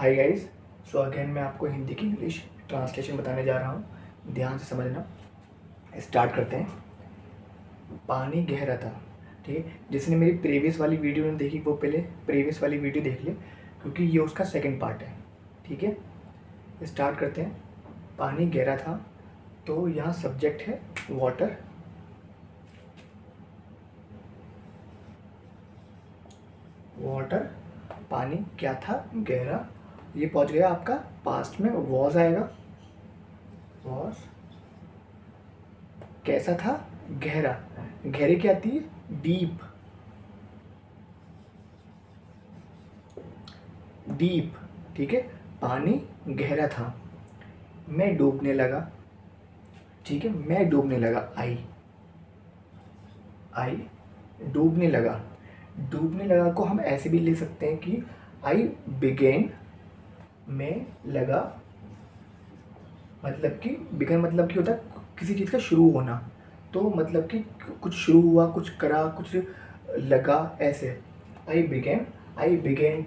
Hi guys. So again मैं आपको हिंदी की इंग्लिश ट्रांसलेशन बताने जा रहा हूँ, ध्यान से समझना। स्टार्ट करते हैं। पानी गहरा था, ठीक है। जिसने मेरी प्रीवियस वाली वीडियो नहीं देखी वो पहले प्रीवियस वाली वीडियो देख ले, क्योंकि ये उसका सेकंड पार्ट है, ठीक है। स्टार्ट करते हैं। पानी गहरा था, तो यहाँ सब्जेक्ट है वाटर। वाटर, पानी क्या था? गहरा। ये पहुँच गया आपका पास्ट में, वॉज आएगा। वॉज कैसा था? गहरा। गहरे क्या आती है? डीप। डीप, ठीक है। पानी गहरा था, मैं डूबने लगा, ठीक है। मैं डूबने लगा, आई। आई डूबने लगा। डूबने लगा को हम ऐसे भी लिख सकते हैं कि आई बिगेन, में लगा मतलब कि बिगन मतलब कि होता है किसी चीज़ का शुरू होना। तो मतलब कि कुछ शुरू हुआ, कुछ करा, कुछ लगा, ऐसे। आई बिगेन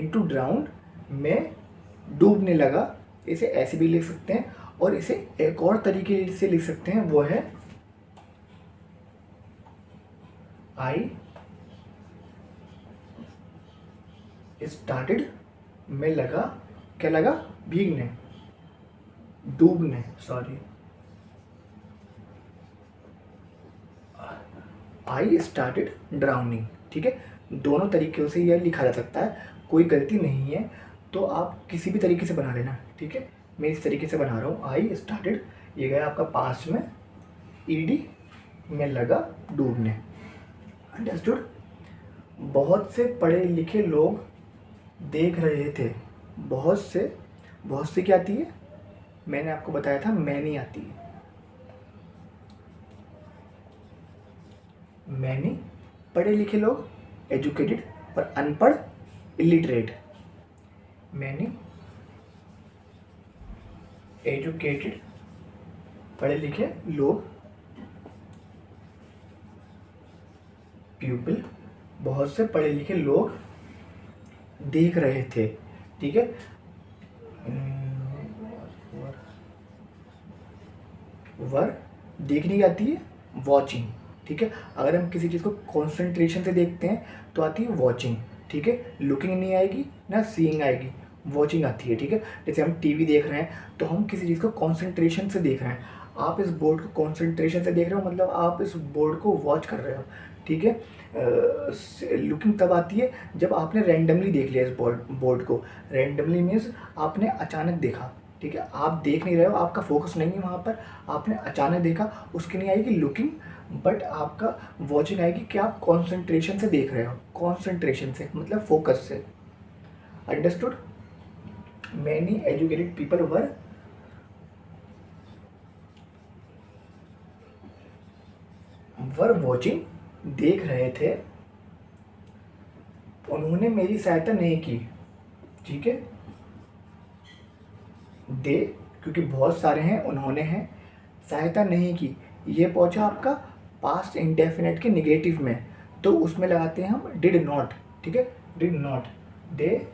टू ड्राउन, मैं डूबने लगा। इसे ऐसे भी लिख सकते हैं, और इसे एक और तरीके से लिख सकते हैं, वो है आई स्टार्टेड, में लगा, क्या लगा? भीगने, डूबने, सॉरी। आई स्टार्टेड ड्राउनिंग, ठीक है। दोनों तरीक़ों से यह लिखा जा सकता है, कोई गलती नहीं है। तो आप किसी भी तरीके से बना लेना, ठीक है। मैं इस तरीके से बना रहा हूँ। आई स्टार्टेड, ये गया आपका पास्ट में, ईडी में लगा डूबने। अंडरस्टूड। बहुत से पढ़े लिखे लोग देख रहे थे। बहुत से क्या आती है? मैंने आपको बताया था, मैनी आती है। मैनी पढ़े लिखे लोग, एजुकेटेड, और अनपढ़, इलिटरेट। मैनी एजुकेटेड, पढ़े लिखे लोग, पीपल, बहुत से पढ़े लिखे लोग देख रहे थे, ठीक है। वर देखने की आती है, वॉचिंग, ठीक है। अगर हम किसी चीज़ को कॉन्सेंट्रेशन से देखते हैं तो आती है वॉचिंग, ठीक है। लुकिंग नहीं आएगी ना सीइंग आएगी, वॉचिंग आती है, ठीक है। जैसे हम टीवी देख रहे हैं तो हम किसी चीज़ को कॉन्सेंट्रेशन से देख रहे हैं। आप इस बोर्ड को कॉन्सेंट्रेशन से देख रहे हो, मतलब आप इस बोर्ड को वॉच कर रहे हो, ठीक है। लुकिंग तब आती है जब आपने रैंडमली देख लिया इस बोर्ड को। रैंडमली मीन्स आपने अचानक देखा, ठीक है। आप देख नहीं रहे हो, आपका फोकस नहीं है वहाँ पर, आपने अचानक देखा, उसकी नहीं आएगी लुकिंग, बट आपका वॉचिंग आएगी कि आप कॉन्सेंट्रेशन से देख रहे हो। कॉन्सेंट्रेशन से मतलब फोकस से। Understood. Many educated people were watching, देख रहे थे। उन्होंने मेरी सहायता नहीं की, ठीक है। दे, क्योंकि बहुत सारे हैं, उन्होंने हैं, सहायता नहीं की। ये पहुंचा आपका पास्ट इंडेफिनिट के निगेटिव में, तो उसमें लगाते हैं हम डिड नॉट, ठीक है। Did not, they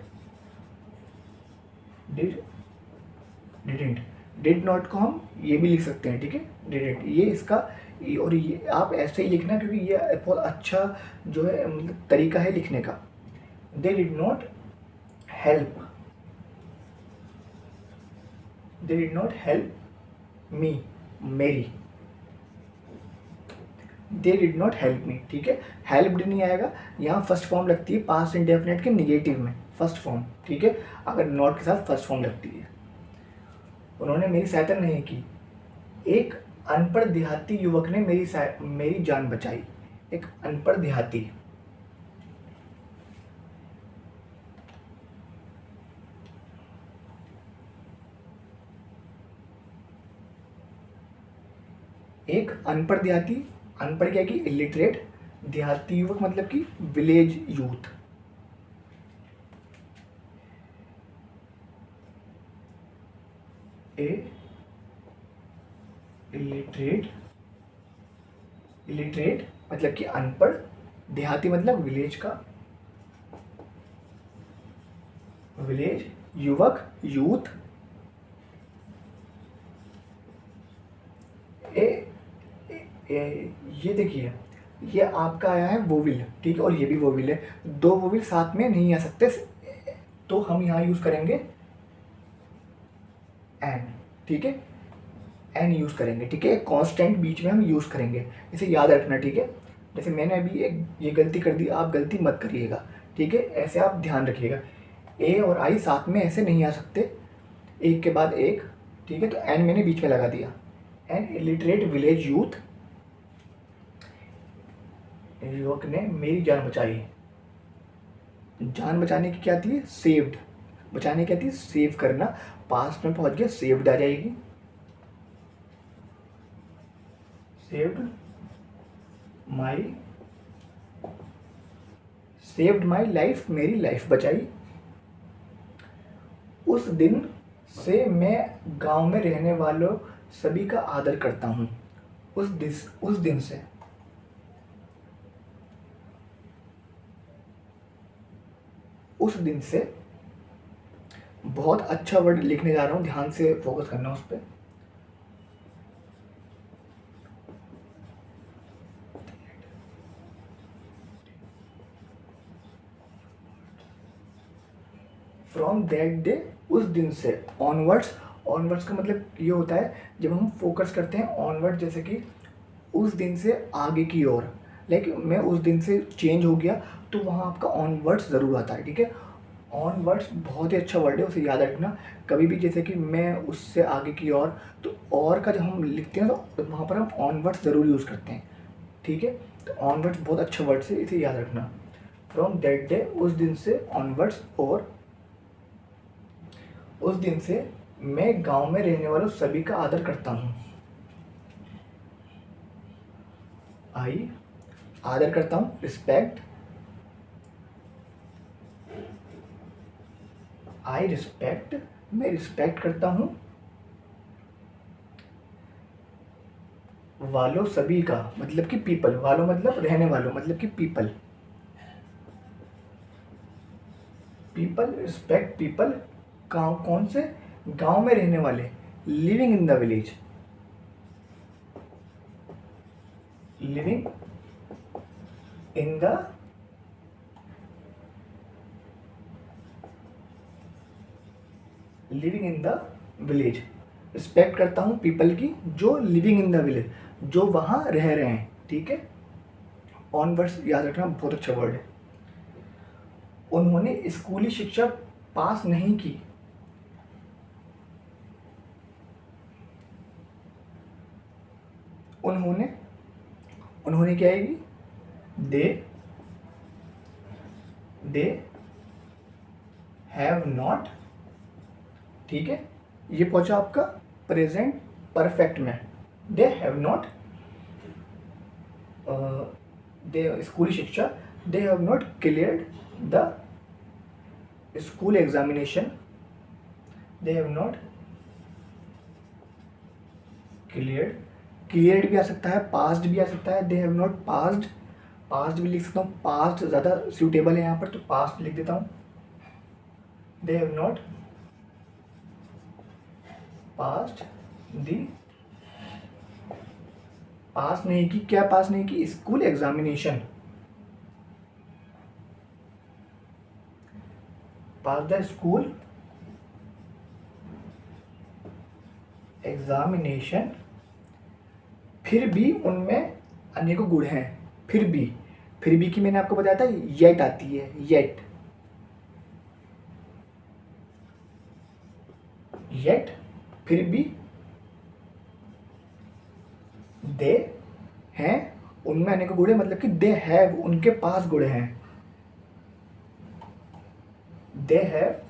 didn't. Did not को हम ये भी लिख सकते हैं, ठीक है। डिडेंट, ये इसका और ये आप ऐसे ही लिखना, क्योंकि ये बहुत अच्छा जो है मतलब तरीका है लिखने का। They did not help, they did not help me, मेरी। They did not help me, ठीक है। हेल्प्ड नहीं आएगा, यहाँ फर्स्ट फॉर्म लगती है पास्ट इंडेफिनिट के निगेटिव में, फर्स्ट फॉर्म, ठीक है। अगर नॉट के साथ फर्स्ट फॉर्म लगती है। उन्होंने मेरी सहायता नहीं की। एक अनपढ़ देहाती युवक ने मेरी जान बचाई। एक अनपढ़ देहाती, एक अनपढ़ देहाती, अनपढ़ क्या की? इलिटरेट। देहाती युवक मतलब कि विलेज यूथ। ए इलिटरेट, इलिटरेट मतलब कि अनपढ़, देहाती मतलब विलेज का, विलेज, युवक, यूथ। ए, ये देखिए, ये आपका आया है वोविल, ठीक है, और ये भी वोविल है। दो वोविल साथ में नहीं आ सकते, तो हम यहाँ यूज़ करेंगे एन, ठीक है, एन यूज़ करेंगे, ठीक है। कांस्टेंट बीच में हम यूज़ करेंगे, इसे याद रखना, ठीक है। जैसे मैंने अभी एक ये गलती कर दी, आप गलती मत करिएगा, ठीक है, ऐसे आप ध्यान रखिएगा। ए और आई साथ में ऐसे नहीं आ सकते, एक के बाद एक, ठीक है। तो एन मैंने बीच में लगा दिया। एन इलिटरेट विलेज यूथ, युवक ने मेरी जान बचाई। जान बचाने की क्या थी? सेव्ड। बचाने क्या थी? सेव करना। पास्ट में पहुंच गया, सेव्ड आ जाएगी। Saved my, saved my life, मेरी लाइफ बचाई। उस दिन से मैं गांव में रहने वालों सभी का आदर करता हूँ। उस दिन से, उस दिन से बहुत अच्छा वर्ड लिखने जा रहा हूँ, ध्यान से फोकस करना उस पर। फ्रॉम दैट डे, उस दिन से। ऑनवर्ड्स, ऑनवर्ड्स का मतलब ये होता है जब हम फोकस करते हैं ऑनवर्ड, जैसे कि उस दिन से आगे की ओर, लाइक मैं उस दिन से चेंज हो गया, तो वहाँ आपका ऑनवर्ड्स ज़रूर आता है, ठीक है। ऑनवर्ड्स बहुत ही अच्छा वर्ड है, उसे याद रखना कभी भी। जैसे कि मैं उससे आगे की ओर, तो और का जब हम लिखते हैं तो वहाँ पर हम ऑनवर्ड्स ज़रूर यूज़ करते हैं, ठीक है। तो ऑनवर्ड्स बहुत अच्छा वर्ड है, इसे याद रखना। फ्रॉम दैट डे, उस दिन से, ऑनवर्ड्स, और उस दिन से मैं गांव में रहने वालों सभी का आदर करता हूँ। आई आदर करता हूँ, रिस्पेक्ट, आई रिस्पेक्ट, मैं रिस्पेक्ट करता हूँ वालों सभी का, मतलब कि पीपल, वालों मतलब रहने वालों, मतलब कि पीपल, पीपल, रिस्पेक्ट पीपल। गाँव कौन से? गांव में रहने वाले, living in the village, living in the living in the village. Respect करता हूँ पीपल की जो लिविंग इन द विलेज, जो वहाँ रह रहे हैं, ठीक है। ऑनवर्ड्स याद रखना, बहुत अच्छा वर्ड है। उन्होंने स्कूली शिक्षा पास नहीं की, उन्होंने, उन्होंने क्या आएगी? दे, दे हैव नॉट, ठीक है। ये पहुंचा आपका प्रेजेंट परफेक्ट में। दे हैव नॉट, दे स्कूली शिक्षा, they have not cleared the school examination, they have not cleared, cleared भी आ सकता है, पास्ड भी आ सकता है। They have not passed, past भी लिख सकता हूँ, पास्ट ज़्यादा सूटेबल है यहाँ पर, तो पास्ट लिख देता हूँ। दे हैव नॉट पास्ट दी, पास नहीं की, क्या पास नहीं की? School examination, pass the school examination. फिर भी उनमें अनेकों गुण हैं, फिर भी, फिर भी की मैंने आपको बताया था येट आती है, येट, येट, फिर भी। दे हैं, उनमें अनेकों गुण हैं, मतलब कि दे हैव, उनके पास गुण हैं। दे हैव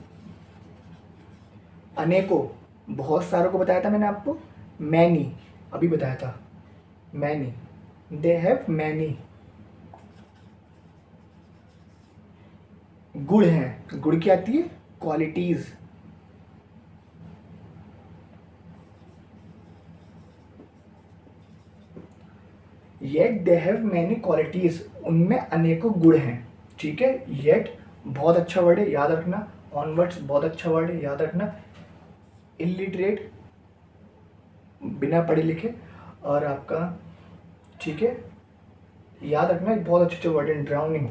अनेकों, बहुत सारों को बताया था मैंने आपको, मैनी अभी बताया था, मैनी, दे हैव मैनी गुण हैं। गुण क्या आती है? Qualities, yet they have many qualities, उनमें अनेकों गुण हैं, ठीक है। येट बहुत अच्छा वर्ड है, याद रखना। ऑनवर्ड्स बहुत अच्छा वर्ड है, याद रखना। इलिटरेट बिना पढ़े लिखे, और आपका ठीक है, याद रखना एक बहुत अच्छे वर्ड है। ड्राउनिंग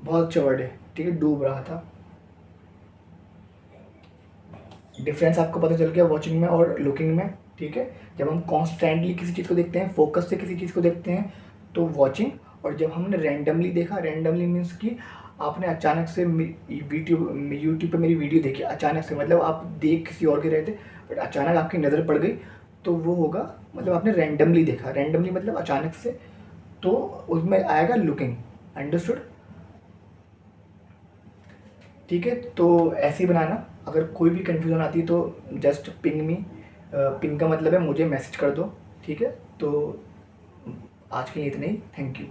बहुत अच्छा वर्ड है, ठीक है, डूब रहा था। डिफरेंस आपको पता चल गया वॉचिंग में और लुकिंग में, ठीक है। जब हम कॉन्स्टेंटली किसी चीज़ को देखते हैं, फोकस से किसी चीज़ को देखते हैं तो वॉचिंग, और जब हमने रैंडमली देखा, रैंडमली मीन्स कि आपने अचानक से यूट्यूब पे मेरी वीडियो देखी अचानक से, मतलब आप देख किसी और के रहे थे बट अचानक आपकी नज़र पड़ गई, तो वो होगा मतलब आपने रैंडमली देखा। रैंडमली मतलब अचानक से, तो उसमें आएगा लुकिंग। अंडरस्टूड? ठीक है, तो ऐसे ही बनाना। अगर कोई भी कन्फ्यूज़न आती है तो जस्ट पिंग मी। पिंग का मतलब है मुझे मैसेज कर दो, ठीक है। तो आज के लिए इतना ही, थैंक यू।